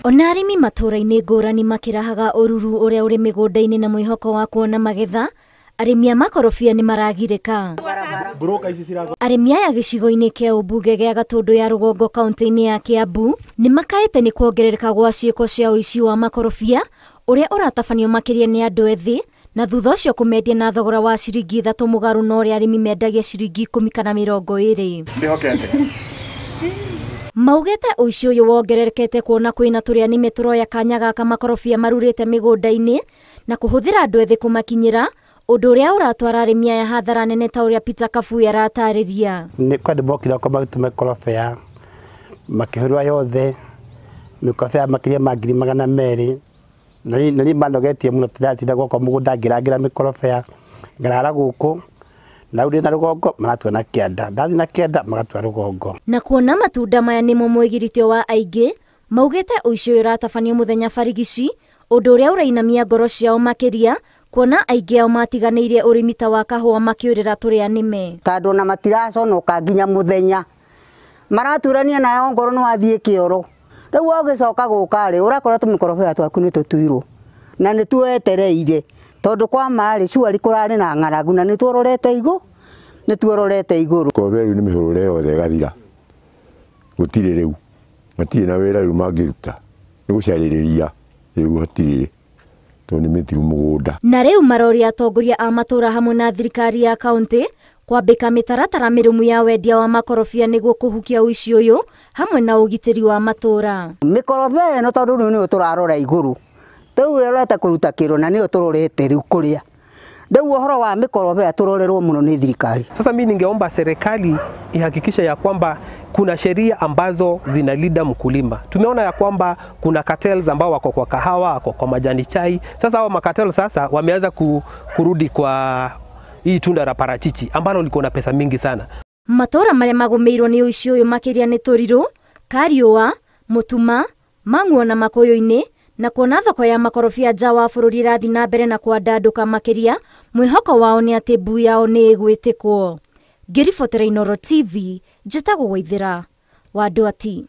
Ona arimi matũra-inĩ ngũrani makĩrahaga ũruru ũrĩa ũrĩ mĩgũnda-inĩ na mwĩhoko wa kuona magetha, arĩmi a makorobia nĩ maragirĩka. Arĩmi aya gĩcigo-inĩ kĩa ũmbunge gĩa Gatũndũ ya rũgongo kaunti-inĩ ya Kiambu nĩ makaĩte nĩ kuongerereka gwa ciĩko cia ũici wa makorobia ũrĩa ũratabanio makĩria nĩ andũ ethĩ, na thutha ũcio kũmendia na thogora wa ciringi 3 mũgarũ na ũrĩa arĩmi mendagia ciringi 10 kana 20. Maugĩte ũici ũyũ wongererekete kuona kwĩna tũrĩa nĩme tũroya kanya gaka makorobia marurĩte mĩgũnda-inĩ na kũhũthĩra andũ ethĩ kũmakinyĩra, ũndũ ũrĩa ũratwara arĩmi aya hathara nene ta ũrĩa Peter Kabui aratarĩria. Nĩ kwenda mokire kwa magĩtũma makorobia makĩhũrwa yothe mĩkorobia makĩria ma 200,000 na nĩ manogetie mũno tũratinda gũkũ mũgũnda ngĩrangĩra mĩkorobia ngarara gũkũ na rĩu na rũgongo maratua na kĩanda, ndathi na kĩanda magatua rũgongo. Na kuona matunda maya nĩmo mwĩgiritio wa aingĩ, maugĩte ũici ũyũ ũratabanio mũthenya barigici, ũndũ ũrĩa ũrainamia ngoro ciao makĩria, kuona aingĩ ao matiganĩirie ũrĩmi ta wa kahũa makĩũrĩra tũrĩa nĩme. Tondũ na matiraconoka nginya mũthenya maraturania nayo ngoro nĩ wathiĩ kĩoro. Rĩu ũgĩcoka gũka rĩ ũrakora tũmĩkorobia twaku nĩ tũtuirwo na nĩ tuetereire tondũ kwa marĩ cuari kũrarĩ na ng'aragu na nĩ tuororete igũrũ. Koberu nĩ mĩhũrũre yothe gathira gũtirĩ rĩu matirĩ na wĩra rĩu mangĩruta nĩ gũcarĩrĩria rĩu hatirĩ tondũ nĩ mĩtiru mũgũnda. Na rĩu marori atongoria a matũra hamwe na thirikari ya kaunti kwambĩka mĩtaratara mĩrũmu ya wendia wa makorobia nĩguo kũhukia ũici ũyũ hamwe na ũgitĩri wa matũra. Mĩkorobia ĩno tondũ rĩu nĩyo tũrarora igũrũ, rĩu ũreta kũruta kĩro na nĩyo tũrorete rĩu kũrĩa. Ndio uhoro wa mikorobea turorerwo muno ni thirikari. Sasa mimi ningeomba serikali ihakikisha ya kwamba kuna sheria ambazo zinalinda mkulima. Tumeona ya kwamba kuna cartels ambao wako kwa kahawa, wako kwa majani chai. Sasa hao makartels sasa wameanza kurudi kwa hii tunda la parachichi ambalo liko na pesa mingi sana. Matora marĩa magomeirwo nĩ ũici ũyũ makĩria nĩ Tũrirũ, Kariũa, Mũtuma, Mang'u na Makũyũ-inĩ, na kuona thoko ya makorobia nja wa bũrũri ĩrathiĩ na mbere na kwandandũka makĩria, mwĩhoko wao nĩ atĩ mbu yao nĩ ĩgwĩtĩkwo. Ngĩribotera Inooro TV, njĩtagwo Waithĩra wa Ndwati.